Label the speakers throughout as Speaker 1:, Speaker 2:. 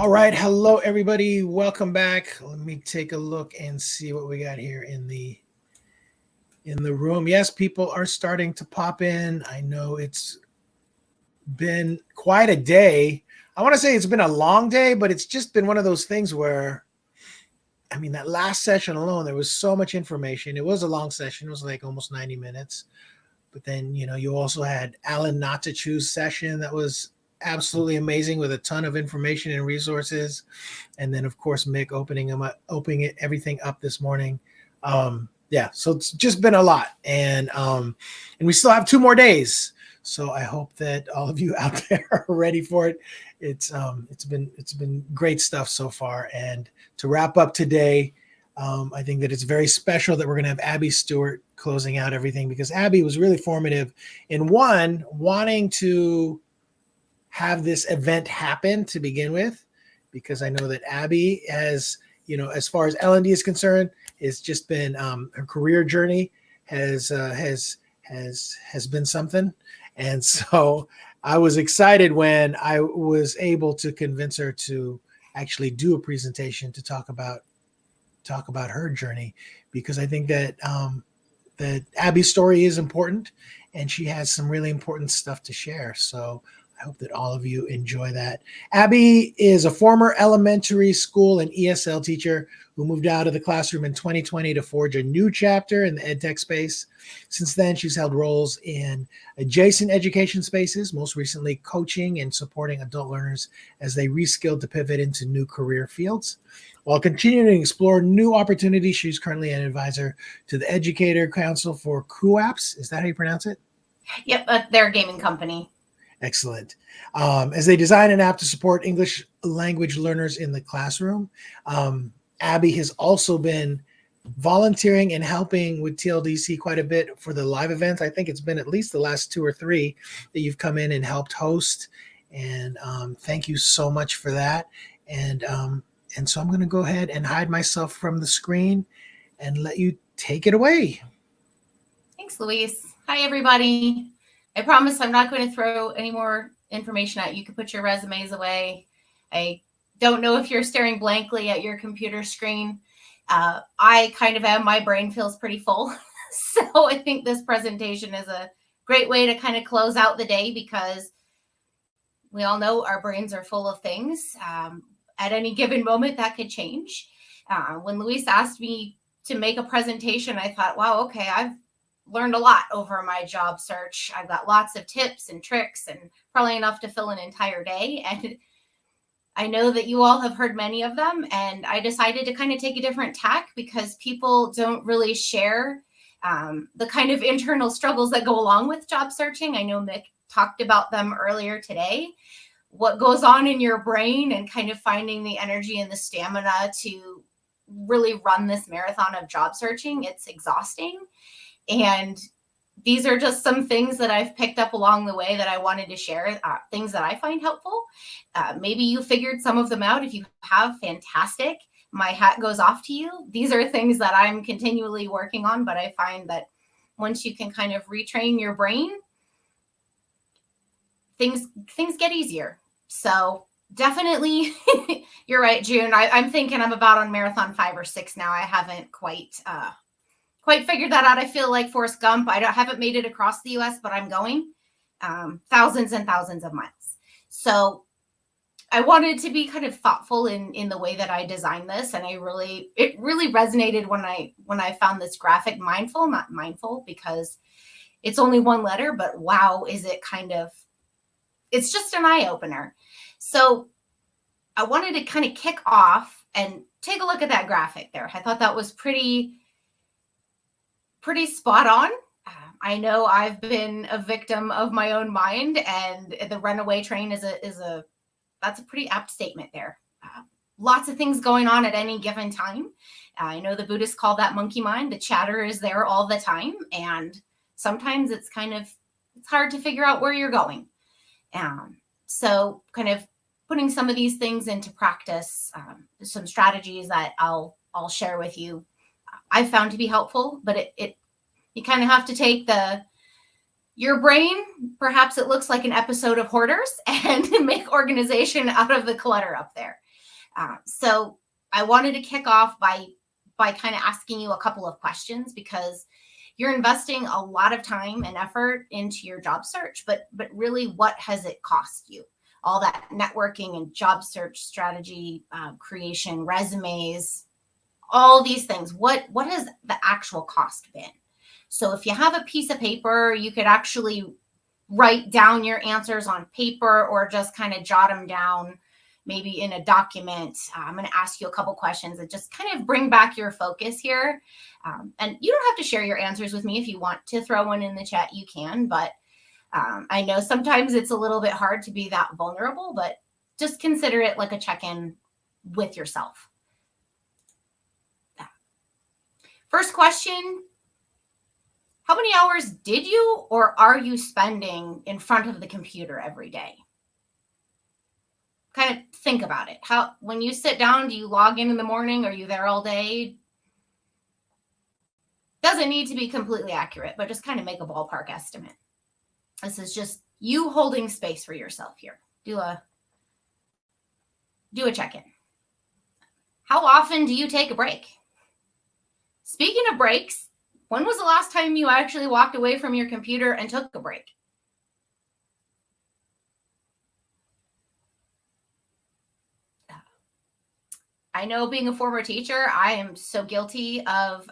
Speaker 1: All right. Hello, everybody. Welcome back. Let me take a look and see what we got here in the room. Yes, people are starting to pop in. I know it's been quite a day. I want to say it's been a long day, but it's just been one of those things where, I mean, that last session alone, there was so much information. It was a long session. It was like almost 90 minutes. But then, you also had Alan Not to Choose session that was absolutely amazing with a ton of information and resources. And then, of course, Mick opening everything up this morning. So it's just been a lot. And we still have 2 more days. So I hope that all of you out there are ready for it. It's been great stuff so far. And to wrap up today, I think that it's very special that we're going to have Abi Stewart closing out everything, because Abi was really formative in wanting to have this event happen to begin with, because I know that Abi has, as far as L&D is concerned, it's just been her career journey has been something. And so I was excited when I was able to convince her to actually do a presentation to talk about her journey, because I think that that Abi's story is important and she has some really important stuff to share. So I hope that all of you enjoy that. Abi is a former elementary school and ESL teacher who moved out of the classroom in 2020 to forge a new chapter in the edtech space. Since then, she's held roles in adjacent education spaces, most recently coaching and supporting adult learners as they reskilled to pivot into new career fields. While continuing to explore new opportunities, she's currently an advisor to the Educator Council for CUAPS. Is that how you pronounce it?
Speaker 2: Yep, they're a gaming company.
Speaker 1: Excellent. As they design an app to support English language learners in the classroom, Abi has also been volunteering and helping with TLDC quite a bit for the live events. I think it's been at least the last 2 or 3 that you've come in and helped host. And thank you so much for that. And so I'm going to go ahead and hide myself from the screen and let you take it away.
Speaker 2: Thanks, Luis. Hi, everybody. I promise I'm not going to throw any more information at you. You can put your resumes away. I don't know if you're staring blankly at your computer screen. I kind of am. My brain feels pretty full. So I think this presentation is a great way to kind of close out the day, because we all know our brains are full of things. At any given moment, that could change. When Luis asked me to make a presentation, I thought, wow, okay, I've learned a lot over my job search. I've got lots of tips and tricks, and probably enough to fill an entire day. And I know that you all have heard many of them. And I decided to kind of take a different tack, because people don't really share the kind of internal struggles that go along with job searching. I know Mick talked about them earlier today. What goes on in your brain and kind of finding the energy and the stamina to really run this marathon of job searching. It's exhausting. And these are just some things that I've picked up along the way that I wanted to share, things that I find helpful. Maybe you figured some of them out. If you have, fantastic. My hat goes off to you. These are things that I'm continually working on, but I find that once you can kind of retrain your brain, things get easier. So definitely, you're right, June. I'm thinking I'm about on marathon 5 or 6 now. I haven't quite figured that out. I feel like Forrest Gump. I haven't made it across the U.S., but I'm going thousands and thousands of miles. So I wanted to be kind of thoughtful in the way that I designed this, and it really resonated when I found this graphic. Mindful, not mindful, because it's only one letter, but wow, is it it's just an eye opener. So I wanted to kind of kick off and take a look at that graphic there. I thought that was pretty spot on. I know I've been a victim of my own mind, and the runaway train that's a pretty apt statement there. Lots of things going on at any given time. I know the Buddhists call that monkey mind. The chatter is there all the time, and sometimes it's hard to figure out where you're going. So kind of putting some of these things into practice, some strategies that I'll share with you, I've found to be helpful, but you kind of have to take your brain, perhaps it looks like an episode of Hoarders, and make organization out of the clutter up there. So I wanted to kick off by kind of asking you a couple of questions, because you're investing a lot of time and effort into your job search, but really, what has it cost you? All that networking and job search strategy, creation, resumes, all these things. What has the actual cost been? So if you have a piece of paper, you could actually write down your answers on paper, or just kind of jot them down, maybe in a document. I'm going to ask you a couple questions and just kind of bring back your focus here. And you don't have to share your answers with me. If you want to throw one in the chat, you can. But I know sometimes it's a little bit hard to be that vulnerable, but just consider it like a check-in with yourself. First question: how many hours did you or are you spending in front of the computer every day? Kind of think about it. When you sit down, do you log in the morning? Are you there all day? Doesn't need to be completely accurate, but just kind of make a ballpark estimate. This is just you holding space for yourself here. Do a check-in. How often do you take a break? Speaking of breaks, when was the last time you actually walked away from your computer and took a break? I know, being a former teacher, I am so guilty of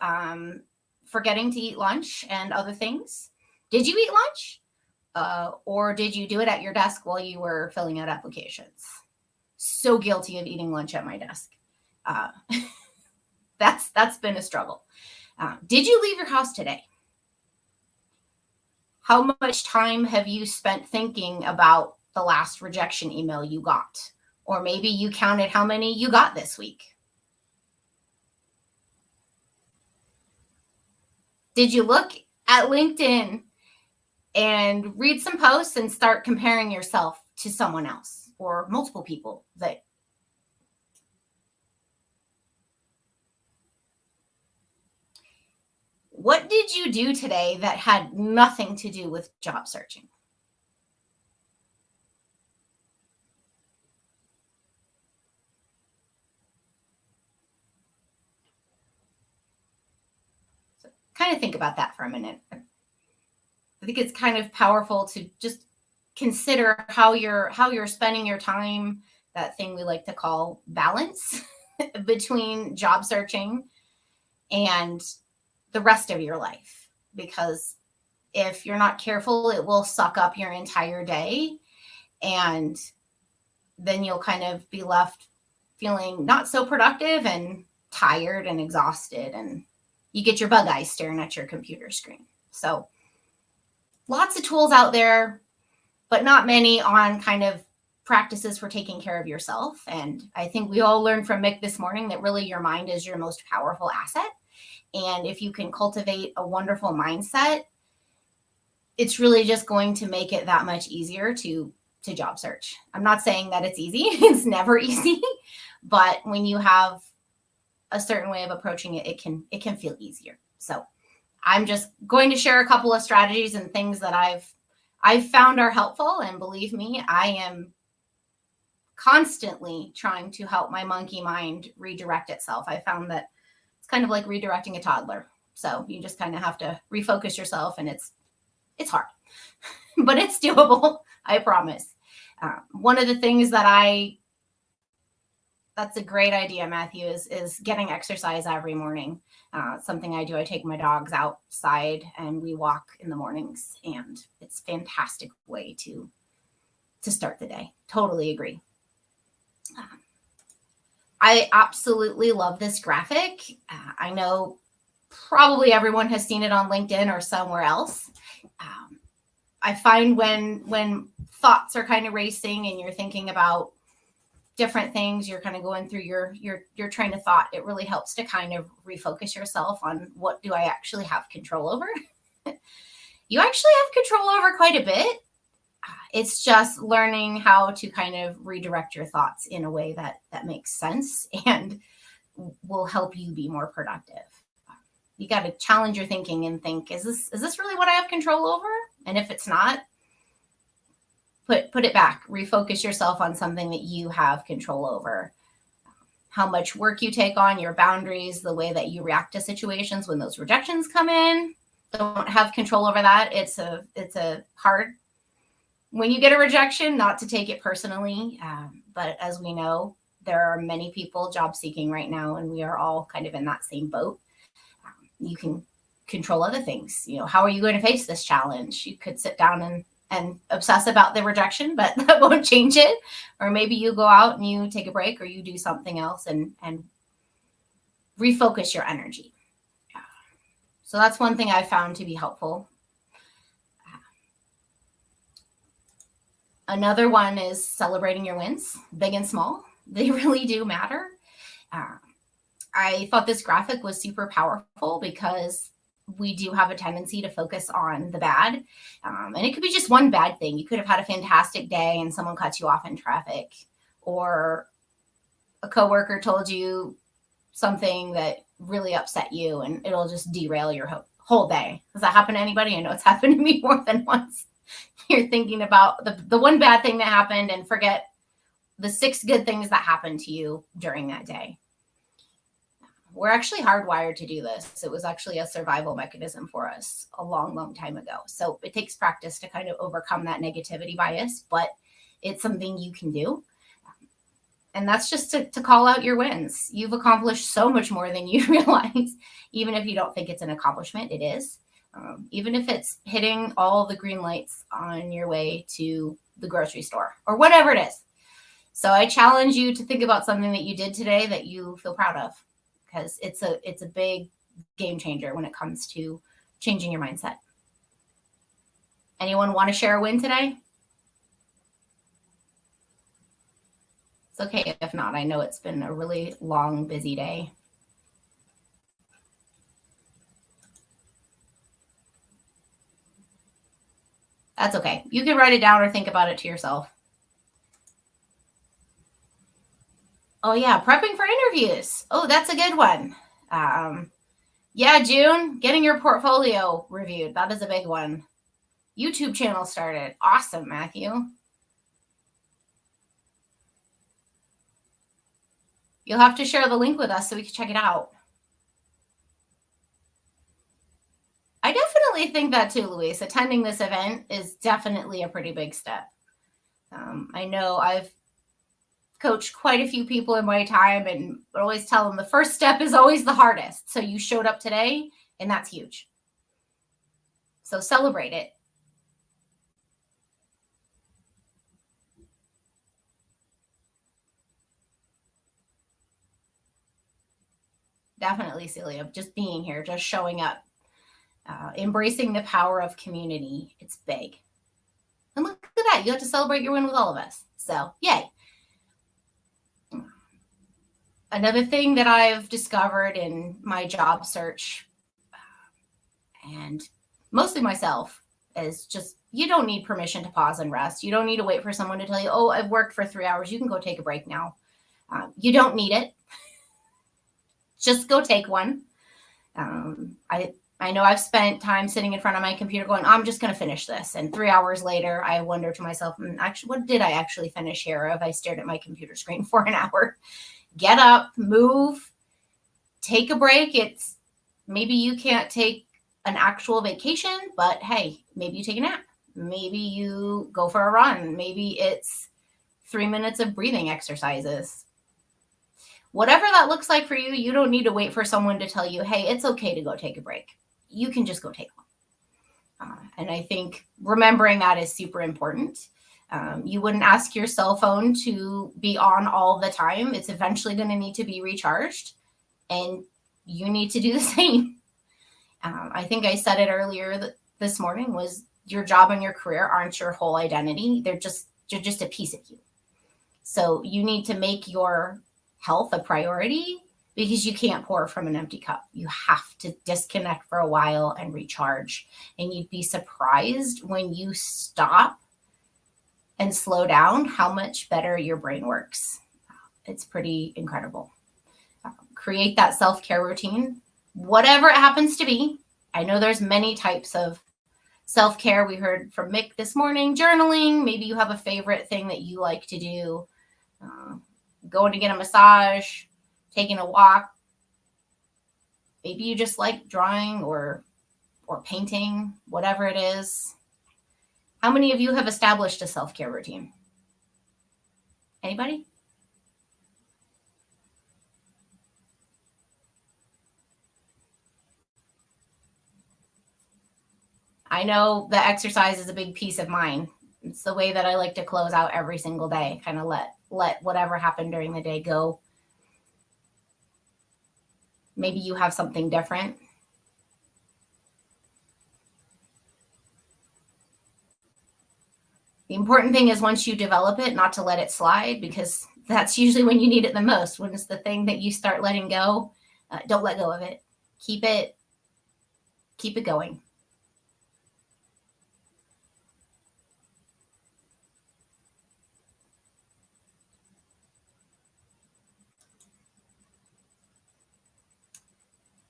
Speaker 2: forgetting to eat lunch and other things. Did you eat lunch? Or did you do it at your desk while you were filling out applications? So guilty of eating lunch at my desk. That's been a struggle. Did you leave your house today? How much time have you spent thinking about the last rejection email you got? Or maybe you counted how many you got this week. Did you look at LinkedIn and read some posts and start comparing yourself to someone else or multiple people? What did you do today that had nothing to do with job searching? So kind of think about that for a minute. I think it's kind of powerful to just consider how you're spending your time, that thing we like to call balance between job searching and the rest of your life. Because if you're not careful, it will suck up your entire day, and then you'll kind of be left feeling not so productive and tired and exhausted, and you get your bug eyes staring at your computer screen. So lots of tools out there, but not many on kind of practices for taking care of yourself. And I think we all learned from Mick this morning that really your mind is your most powerful asset. And if you can cultivate a wonderful mindset, it's really just going to make it that much easier to job search. I'm not saying that it's easy. It's never easy. But when you have a certain way of approaching it, it can feel easier. So I'm just going to share a couple of strategies and things that I've found are helpful. And believe me, I am constantly trying to help my monkey mind redirect itself. I found that it's kind of like redirecting a toddler. So you just kind of have to refocus yourself, and it's hard, but it's doable. I promise. One of the things that's a great idea, Matthew, is getting exercise every morning. Something I do. I take my dogs outside and we walk in the mornings, and it's a fantastic way to start the day. Totally agree. I absolutely love this graphic. I know probably everyone has seen it on LinkedIn or somewhere else. I find when thoughts are kind of racing and you're thinking about different things, you're kind of going through your train of thought, it really helps to kind of refocus yourself on, what do I actually have control over? You actually have control over quite a bit. It's just learning how to kind of redirect your thoughts in a way that makes sense and will help you be more productive. You got to challenge your thinking and think, is this really what I have control over? And if it's not, put it back, refocus yourself on something that you have control over. how much work you take on, your boundaries, the way that you react to situations when those rejections come in. Don't have control over that. It's a hard, when you get a rejection, not to take it personally. But as we know, there are many people job seeking right now, and we are all kind of in that same boat. You can control other things. How are you going to face this challenge? You could sit down and obsess about the rejection, but that won't change it. Or maybe you go out and you take a break, or you do something else and refocus your energy. So that's one thing I found to be helpful. Another one is celebrating your wins, big and small. They really do matter. I thought this graphic was super powerful because we do have a tendency to focus on the bad. And it could be just one bad thing. You could have had a fantastic day and someone cut you off in traffic, or a coworker told you something that really upset you, and it'll just derail your whole day. Does that happen to anybody? I know it's happened to me more than once. You're thinking about the one bad thing that happened and forget the 6 good things that happened to you during that day. We're actually hardwired to do this. It was actually a survival mechanism for us a long, long time ago. So it takes practice to kind of overcome that negativity bias, but it's something you can do. And that's just to call out your wins. You've accomplished so much more than you realize. Even if you don't think it's an accomplishment, it is. Even if it's hitting all the green lights on your way to the grocery store or whatever it is. So I challenge you to think about something that you did today that you feel proud of, because it's a big game changer when it comes to changing your mindset. Anyone want to share a win today? It's okay if not. I know it's been a really long, busy day. That's okay. You can write it down or think about it to yourself. Oh yeah, prepping for interviews. Oh, that's a good one. Yeah, June, getting your portfolio reviewed. That is a big one. YouTube channel started. Awesome, Matthew. You'll have to share the link with us so we can check it out. I definitely think that too, Luis. Attending this event is definitely a pretty big step. I know I've coached quite a few people in my time, and I always tell them the first step is always the hardest. So you showed up today, and that's huge. So celebrate it. Definitely, Celia, just being here, just showing up, embracing the power of community. It's big. And look at that. You have to celebrate your win with all of us. So, yay. Another thing that I've discovered in my job search, and mostly myself, is just you don't need permission to pause and rest. You don't need to wait for someone to tell you, oh, I've worked for 3 hours. You can go take a break now. You don't need it. Just go take one. I know I've spent time sitting in front of my computer going, I'm just going to finish this. And 3 hours later, I wonder to myself, actually, what did I actually finish here? If I stared at my computer screen for an hour? Get up, move, take a break. It's maybe you can't take an actual vacation, but hey, maybe you take a nap. Maybe you go for a run. Maybe it's 3 minutes of breathing exercises. Whatever that looks like for you, you don't need to wait for someone to tell you, hey, it's okay to go take a break. You can just go take one. And I think remembering that is super important. You wouldn't ask your cell phone to be on all the time. It's eventually going to need to be recharged, and you need to do the same. I think I said it earlier this morning, was your job and your career aren't your whole identity. They're just a piece of you. So you need to make your health a priority, because you can't pour from an empty cup. You have to disconnect for a while and recharge. And you'd be surprised when you stop and slow down how much better your brain works. It's pretty incredible. Create that self-care routine, whatever it happens to be. I know there's many types of self-care. We heard from Mick this morning, journaling. Maybe you have a favorite thing that you like to do. Going to get a massage, taking a walk. Maybe you just like drawing or painting, whatever it is. How many of you have established a self-care routine? Anybody? I know the exercise is a big piece of mine. It's the way that I like to close out every single day, kind of let whatever happened during the day go. Maybe you have something different. The important thing is once you develop it, not to let it slide, because that's usually when you need it the most. When it's the thing that you start letting go, don't let go of it. Keep it going.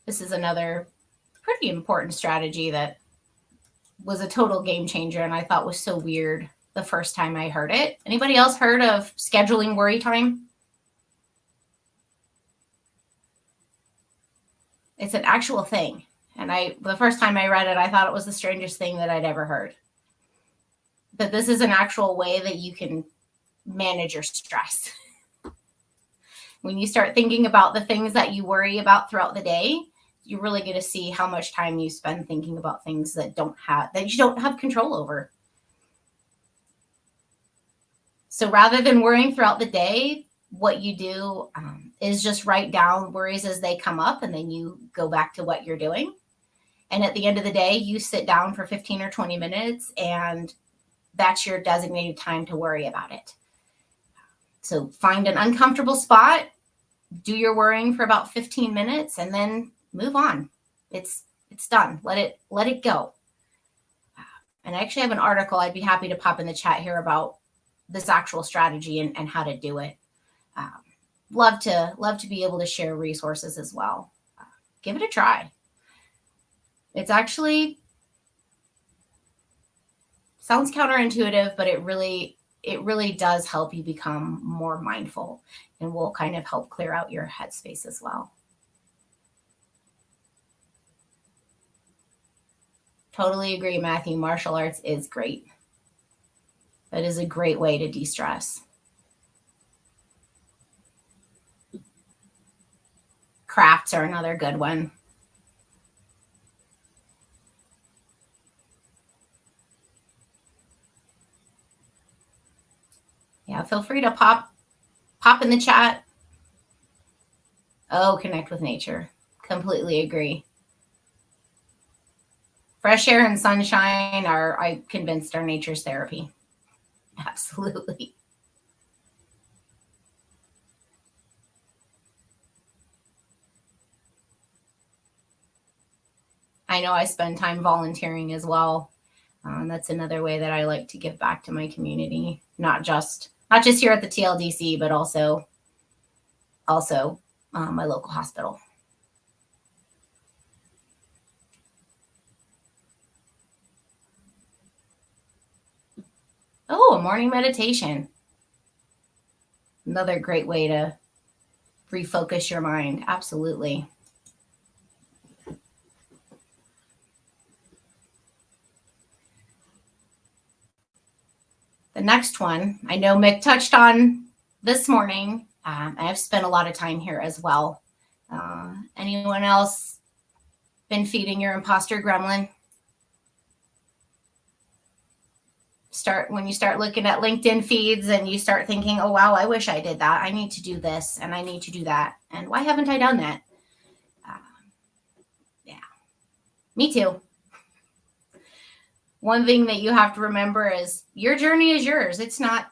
Speaker 2: This is another pretty important strategy that was a total game changer and I thought was so weird the first time I heard it. Anybody else heard of scheduling worry time? It's an actual thing. And the first time I read it, I thought it was the strangest thing that I'd ever heard. But this is an actual way that you can manage your stress. When you start thinking about the things that you worry about throughout the day, you're really going to see how much time you spend thinking about things that you don't have control over. So rather than worrying throughout the day, what you do is just write down worries as they come up, and then you go back to what you're doing. And at the end of the day, you sit down for 15 or 20 minutes, and that's your designated time to worry about it. So find an uncomfortable spot, do your worrying for about 15 minutes, and then move on. It's done. Let it go. And I actually have an article I'd be happy to pop in the chat here about this actual strategy and how to do it. Love to be able to share resources as well. Give it a try. It's actually sounds counterintuitive, but it really does help you become more mindful and will kind of help clear out your headspace as well. Totally agree, Matthew. Martial arts is great. That is a great way to de-stress. Crafts are another good one. Yeah, feel free to pop in the chat. Oh, connect with nature. Completely agree. Fresh air and sunshine I'm convinced, are nature's therapy. Absolutely. I know I spend time volunteering as well. That's another way that I like to give back to my community, not just here at the TLDC, but also my local hospital. Oh, a morning meditation. Another great way to refocus your mind. Absolutely. The next one, I know Mick touched on this morning. I've spent a lot of time here as well. Anyone else been feeding your imposter gremlin? When you start looking at LinkedIn feeds and you start thinking, oh, wow, I wish I did that. I need to do this and I need to do that. And why haven't I done that? Yeah, me too. One thing that you have to remember is your journey is yours. It's not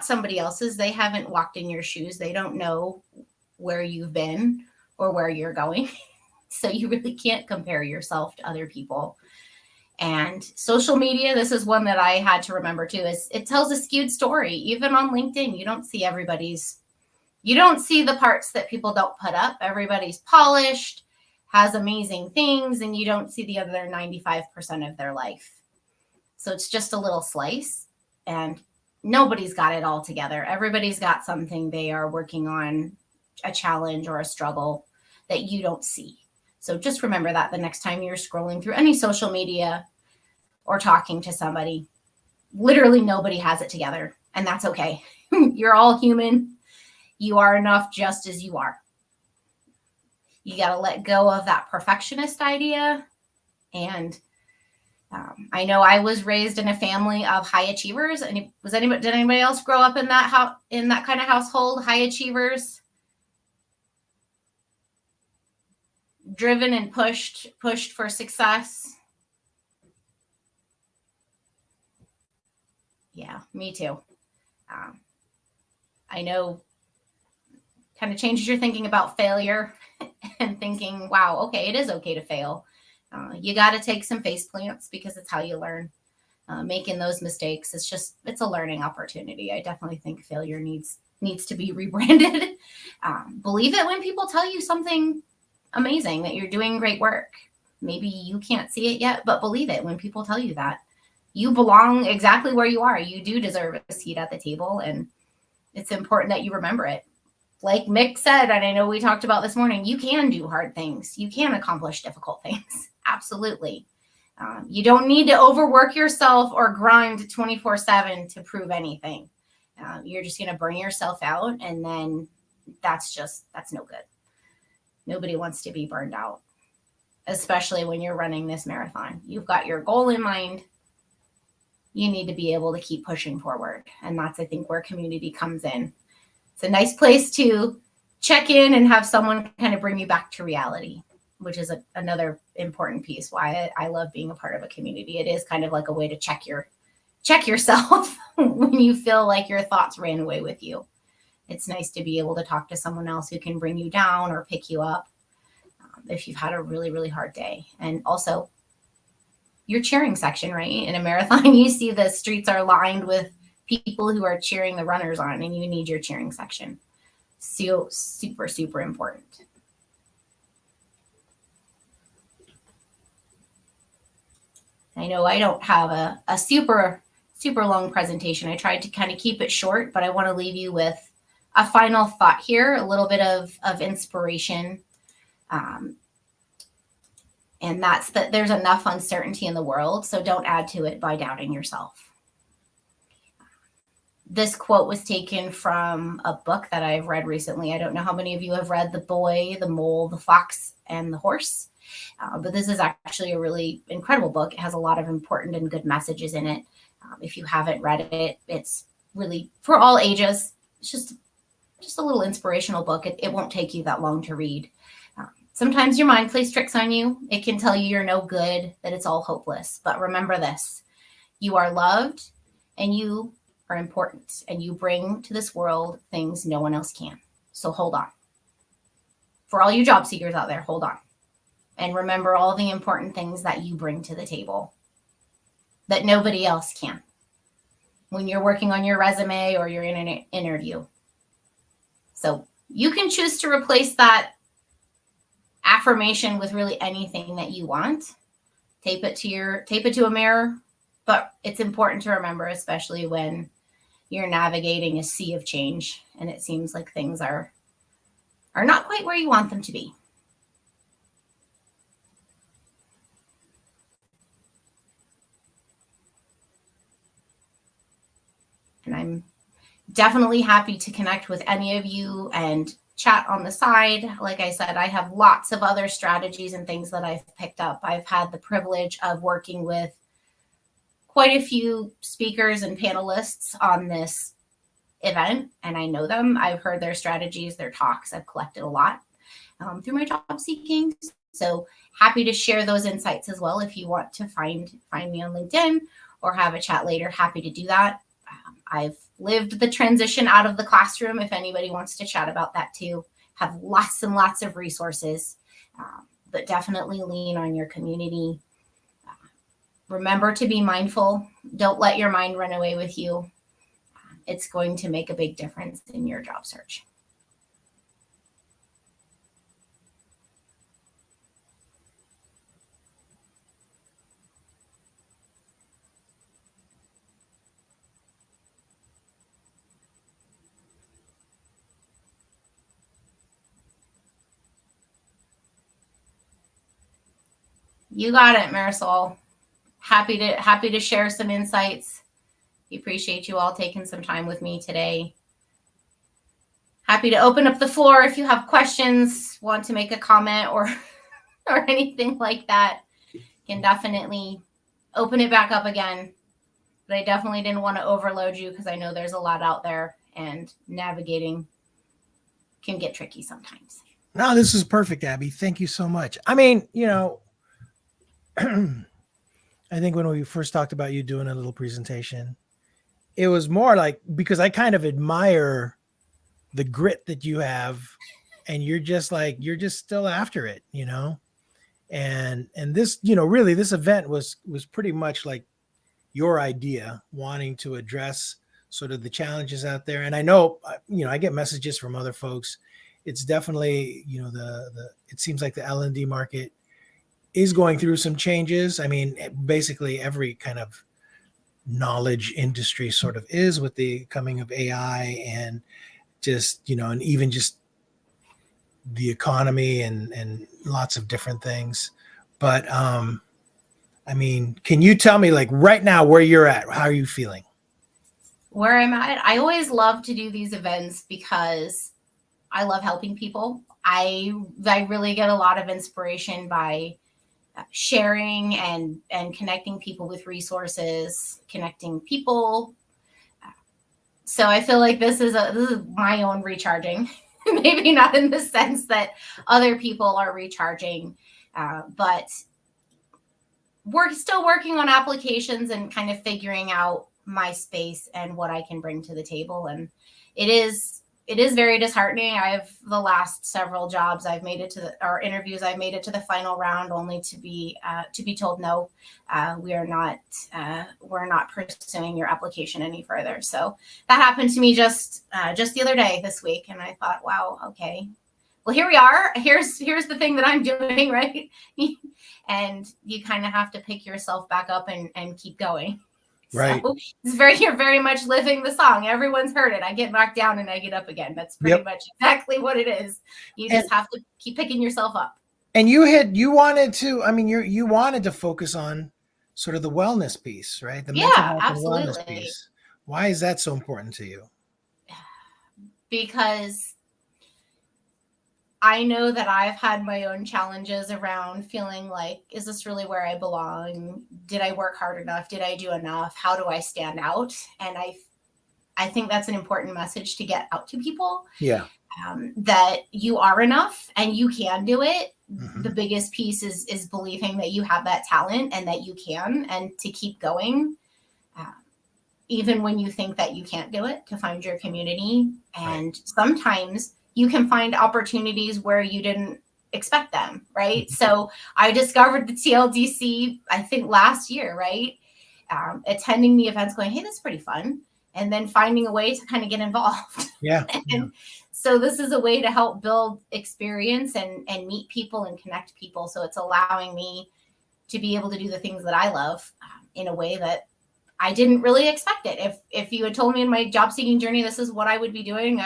Speaker 2: somebody else's. They haven't walked in your shoes. They don't know where you've been or where you're going. So you really can't compare yourself to other people. And social media, this is one that I had to remember too, is it tells a skewed story. Even on LinkedIn, you don't see the parts that people don't put up. Everybody's polished, has amazing things, and you don't see the other 95% of their life. So it's just a little slice, and nobody's got it all together. Everybody's got something they are working on a challenge or a struggle that you don't see. So just remember that the next time you're scrolling through any social media or talking to somebody, literally nobody has it together, and that's okay. You're all human. You are enough just as you are. You got to let go of that perfectionist idea. And I know I was raised in a family of high achievers. And did anybody else grow up in that kind of household? High achievers, driven and pushed for success. Yeah, me too. I know, kind of changes your thinking about failure and thinking, wow, okay, it is okay to fail. You got to take some face plants because it's how you learn. Making those mistakes, it's a learning opportunity. I definitely think failure needs to be rebranded. Believe it when people tell you something amazing, that you're doing great work. Maybe you can't see it yet, but believe it when people tell you that. You belong exactly where you are. You do deserve a seat at the table, and it's important that you remember it. Like Mick said, and I know we talked about this morning, you can do hard things. You can accomplish difficult things. Absolutely. You don't need to overwork yourself or grind 24/7 to prove anything. You're just going to burn yourself out, and then that's no good. Nobody wants to be burned out, especially when you're running this marathon. You've got your goal in mind. You need to be able to keep pushing forward. And that's, I think, where community comes in. It's a nice place to check in and have someone kind of bring you back to reality, which is another important piece why I love being a part of a community. It is kind of like a way to check yourself when you feel like your thoughts ran away with you. It's nice to be able to talk to someone else who can bring you down or pick you up if you've had a really, really hard day. And also your cheering section, right? In a marathon, you see the streets are lined with people who are cheering the runners on, and you need your cheering section. So super, super important. I know I don't have a super, super long presentation. I tried to kind of keep it short, but I want to leave you with a final thought here, a little bit of inspiration. And that's that there's enough uncertainty in the world, so don't add to it by doubting yourself. This quote was taken from a book that I've read recently. I don't know how many of you have read The Boy, the Mole, the Fox, and the Horse. But this is actually a really incredible book. It has a lot of important and good messages in it. If you haven't read it, it's really for all ages. It's just a little inspirational book. It won't take you that long to read. Sometimes your mind plays tricks on you. It can tell you you're no good, that it's all hopeless. But remember this: you are loved, and you are important, and you bring to this world things no one else can. So hold on. For all you job seekers out there, hold on. And remember all the important things that you bring to the table that nobody else can. When you're working on your resume or you're in an interview. So you can choose to replace that affirmation with really anything that you want. Tape it to a mirror. But it's important to remember, especially when you're navigating a sea of change and it seems like things are not quite where you want them to be. And I'm definitely happy to connect with any of you and chat on the side. Like I said, I have lots of other strategies and things that I've picked up. I've had the privilege of working with quite a few speakers and panelists on this event, and I know them. I've heard their strategies, their talks. I've collected a lot through my job seeking. So happy to share those insights as well. If you want to find me on LinkedIn or have a chat later, happy to do that. I've lived the transition out of the classroom. If anybody wants to chat about that too, have lots and lots of resources, but definitely lean on your community. Remember to be mindful. Don't let your mind run away with you. It's going to make a big difference in your job search. You got it, Marisol. Happy to share some insights. We appreciate you all taking some time with me today. Happy to open up the floor if you have questions, want to make a comment or anything like that. Can definitely open it back up again. But I definitely didn't want to overload you because I know there's a lot out there and navigating can get tricky sometimes.
Speaker 1: No, this is perfect, Abby. Thank you so much. I mean, I think when we first talked about you doing a little presentation, it was more like, because I kind of admire the grit that you have, and you're just still after it, and this, really this event was pretty much like your idea, wanting to address sort of the challenges out there. And I know, I get messages from other folks. It's definitely, it seems like the L&D market is going through some changes. I mean, basically every kind of knowledge industry sort of is, with the coming of AI and just, and even just the economy and lots of different things. But, I mean, can you tell me, like, right now where you're at? How are you feeling?
Speaker 2: Where I'm at, I always love to do these events because I love helping people. I really get a lot of inspiration by sharing and connecting people with resources, connecting people. So I feel like this is my own recharging. Maybe not in the sense that other people are recharging, but we're still working on applications and kind of figuring out my space and what I can bring to the table. And it is very disheartening. The last several jobs I've made it to interviews, I've made it to the final round only to be told, no, we're not pursuing your application any further. So that happened to me just the other day this week. And I thought, wow, okay, well, here we are. Here's the thing that I'm doing, right? And you kind of have to pick yourself back up and keep going.
Speaker 1: Right.
Speaker 2: So you're very much living the song. Everyone's heard it. I get knocked down and I get up again. That's pretty much exactly what it is. You just have to keep picking yourself up.
Speaker 1: And you wanted to focus on sort of the wellness piece, right? The mental health
Speaker 2: absolutely.
Speaker 1: and wellness piece. Why is that so important to you?
Speaker 2: Because I know that I've had my own challenges around feeling like, is this really where I belong? Did I work hard enough? Did I do enough? How do I stand out? And I think that's an important message to get out to people.
Speaker 1: Yeah.
Speaker 2: That you are enough and you can do it.
Speaker 1: Mm-hmm.
Speaker 2: The biggest piece is believing that you have that talent and that you can, and to keep going. Even when you think that you can't do it, to find your community. And sometimes you can find opportunities where you didn't expect them, right? So I discovered the TLDC, I think last year, right? Attending the events going, hey, that's pretty fun. And then finding a way to kind of get involved.
Speaker 1: Yeah.
Speaker 2: So this is a way to help build experience and meet people and connect people. So it's allowing me to be able to do the things that I love in a way that I didn't really expect it. If you had told me in my job seeking journey, this is what I would be doing,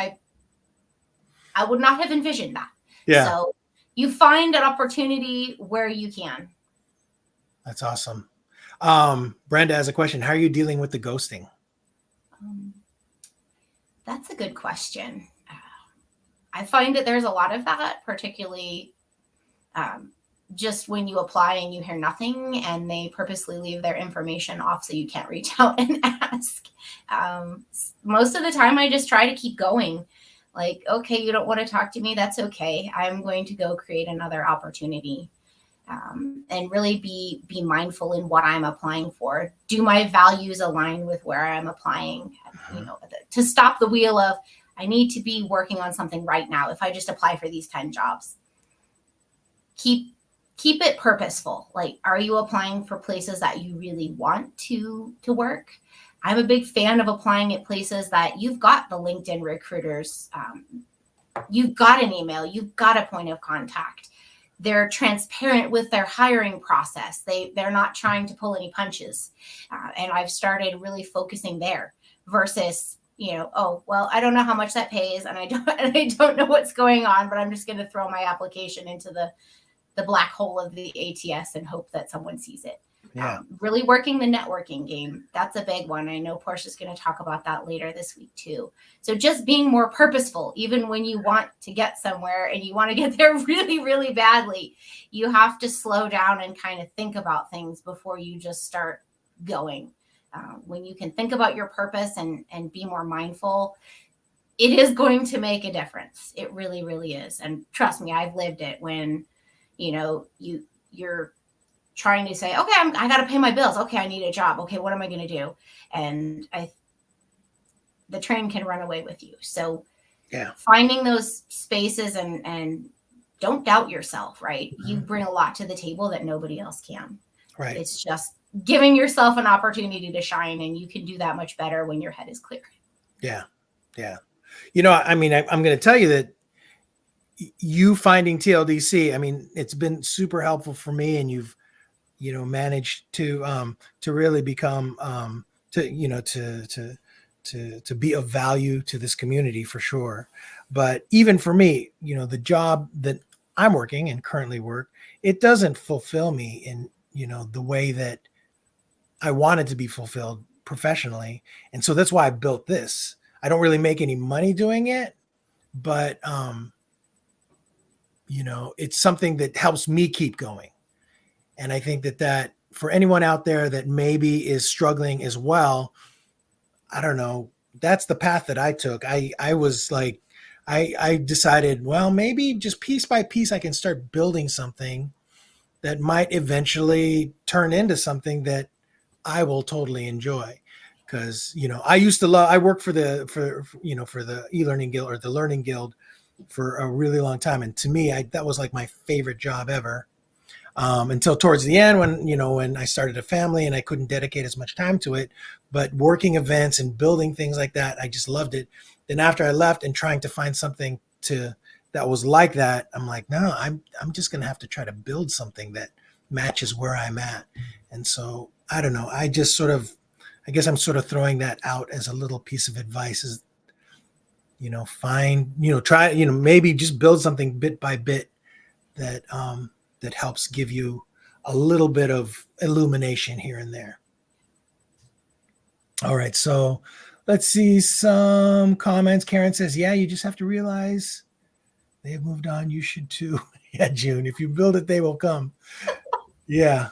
Speaker 2: I would not have envisioned that.
Speaker 1: Yeah.
Speaker 2: So you find an opportunity where you can.
Speaker 1: That's awesome. Brenda has a question. How are you dealing with the ghosting?
Speaker 2: That's a good question. I find that there's a lot of that, particularly just when you apply and you hear nothing and they purposely leave their information off so you can't reach out and ask. Most of the time, I just try to keep going. Like, okay, you don't want to talk to me. That's okay. I'm going to go create another opportunity, and really be mindful in what I'm applying for. Do my values align with where I'm applying? To stop the wheel of, I need to be working on something right now. If I just apply for these 10 jobs, keep it purposeful. Like, are you applying for places that you really want to work? I'm a big fan of applying at places that you've got the LinkedIn recruiters. You've got an email. You've got a point of contact. They're transparent with their hiring process. They're not trying to pull any punches. And I've started really focusing there versus, oh, well, I don't know how much that pays and I don't know what's going on, but I'm just going to throw my application into the the black hole of the ATS and hope that someone sees it.
Speaker 1: Yeah.
Speaker 2: Really working the networking game. That's a big one. I know Portia's going to talk about that later this week too. So just being more purposeful, even when you want to get somewhere and you want to get there really, really badly, you have to slow down and kind of think about things before you just start going. When you can think about your purpose and be more mindful, it is going to make a difference. It really, really is. And trust me, I've lived it when, you're trying to say, okay, I got to pay my bills. Okay, I need a job. Okay, what am I going to do? And the train can run away with you. So finding those spaces and don't doubt yourself, right? Mm-hmm. You bring a lot to the table that nobody else can.
Speaker 1: Right.
Speaker 2: It's just giving yourself an opportunity to shine, and you can do that much better when your head is clear.
Speaker 1: Yeah. Yeah. I'm going to tell you that you finding TLDC, it's been super helpful for me, and you've managed to really become to be of value to this community for sure. But even for me, the job that I'm working and currently work, it doesn't fulfill me in the way that I wanted to be fulfilled professionally. And so that's why I built this. I don't really make any money doing it, but it's something that helps me keep going. And I think that for anyone out there that maybe is struggling as well, I don't know, that's the path that I took. I was like, I decided, well, maybe just piece by piece, I can start building something that might eventually turn into something that I will totally enjoy. Because, I worked for the e-learning guild or the learning guild for a really long time. And to me, that was like my favorite job ever. Until towards the end when I started a family and I couldn't dedicate as much time to it, but working events and building things like that, I just loved it. Then after I left and trying to find something that was like that, I'm like, no, I'm just going to have to try to build something that matches where I'm at. And so I don't know. I guess I'm sort of throwing that out as a little piece of advice is, try, maybe just build something bit by bit that helps give you a little bit of illumination here and there. All right. So let's see some comments. Karen says, yeah, you just have to realize they have moved on. You should too. Yeah, June, if you build it, they will come. Yeah.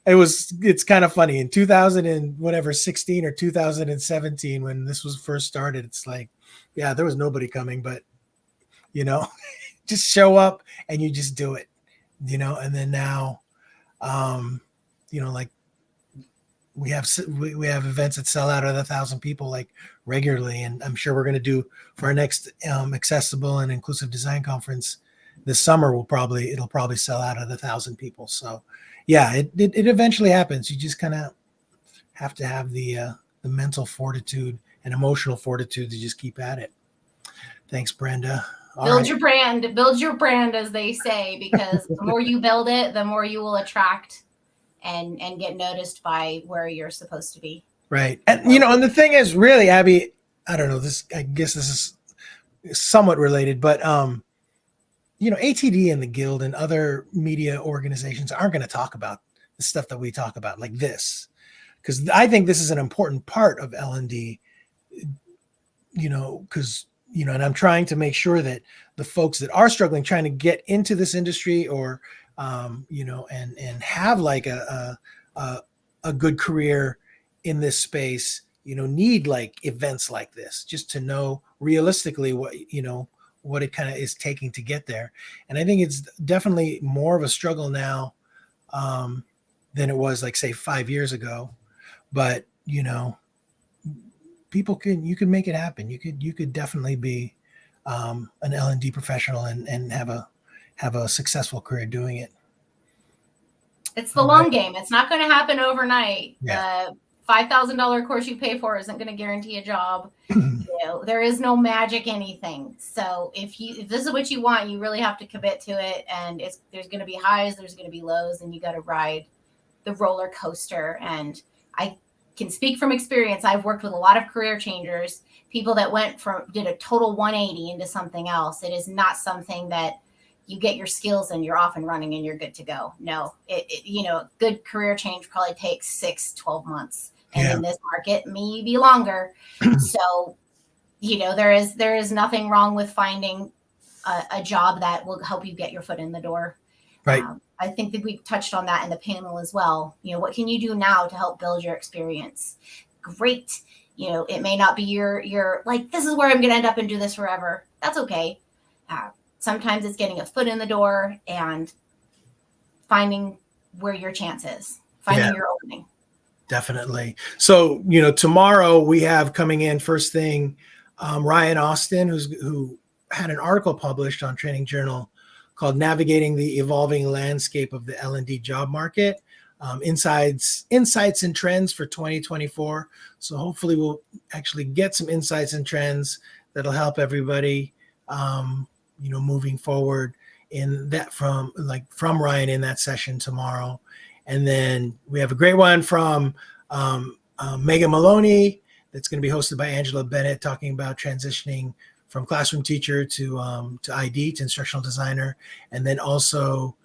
Speaker 1: It's kind of funny in 16 or 2017, when this was first started, it's like, yeah, there was nobody coming, but just show up and you just do it. And then now, like we have events that sell out of 1,000 people like regularly. And I'm sure we're going to do for our next accessible and inclusive design conference this summer. It'll probably sell out of 1,000 people. So yeah, it eventually happens. You just kind of have to have the mental fortitude and emotional fortitude to just keep at it. Thanks, Brenda.
Speaker 2: Build your brand, as they say, because the more you build it, the more you will attract and get noticed by where you're supposed to be.
Speaker 1: Right. And, and the thing is really, Abby, I don't know, I guess this is somewhat related, but, ATD and the Guild and other media organizations aren't going to talk about the stuff that we talk about like this, because I think this is an important part of L&D, because and I'm trying to make sure that the folks that are struggling, trying to get into this industry or, and have like a good career in this space, need like events like this just to know realistically what it kind of is taking to get there. And I think it's definitely more of a struggle now than it was like, say, 5 years ago. But, you can make it happen. You could definitely be an L&D professional and have a successful career doing it.
Speaker 2: It's the long game. It's not going to happen overnight.
Speaker 1: Yeah.
Speaker 2: The $5,000 course you pay for isn't going to guarantee a job. There is no magic anything. So if this is what you want, you really have to commit to it. And there's going to be highs, there's going to be lows, and you got to ride the roller coaster. And I can speak from experience. I've worked with a lot of career changers, people that did a total 180 into something else. It is not something that you get your skills and you're off and running and you're good to go. No, good career change probably takes 6-12 months. And in this market, maybe longer. So, there is nothing wrong with finding a job that will help you get your foot in the door.
Speaker 1: Right.
Speaker 2: I think that we touched on that in the panel as well. What can you do now to help build your experience? Great. It may not be your like, this is where I'm going to end up and do this forever. That's okay. Sometimes it's getting a foot in the door and finding where your chance is, finding your opening.
Speaker 1: Definitely. So, tomorrow we have coming in first thing, Ryan Austin, who had an article published on Training Journal called Navigating the Evolving Landscape of the L&D Job Market, insights and trends for 2024. So hopefully we'll actually get some insights and trends that'll help everybody, moving forward in that from Ryan in that session tomorrow. And then we have a great one from Megan Maloney that's going to be hosted by Angela Bennett, talking about transitioning from classroom teacher to ID, to instructional designer. And then also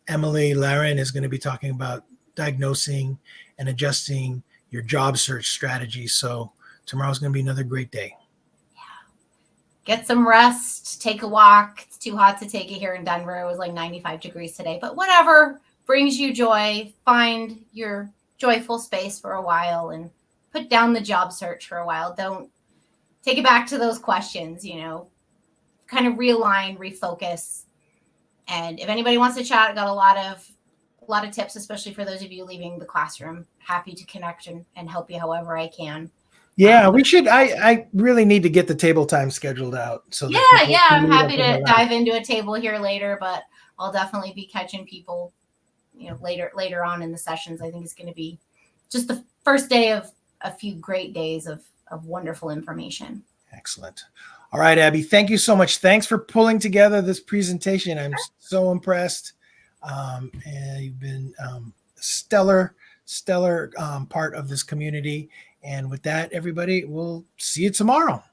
Speaker 1: Emily Laren is going to be talking about diagnosing and adjusting your job search strategy. So tomorrow's going to be another great day.
Speaker 2: Get some rest, take a walk. It's too hot to take it here in Denver. It was like 95 degrees today, but whatever brings you joy, find your joyful space for a while and put down the job search for a while. Don't take it back to those questions, kind of realign, refocus. And if anybody wants to chat, I got a lot of tips, especially for those of you leaving the classroom. Happy to connect and help you however I can.
Speaker 1: Yeah, we should. I really need to get the table time scheduled out. So
Speaker 2: I'm happy to dive into a table here later, but I'll definitely be catching people, later on in the sessions. I think it's going to be just the first day of a few great days of wonderful information. Excellent.
Speaker 1: All right, Abby, thank you so much. Thanks for pulling together this presentation. I'm so impressed. And you've been stellar part of this community. And with that, everybody, we'll see you tomorrow.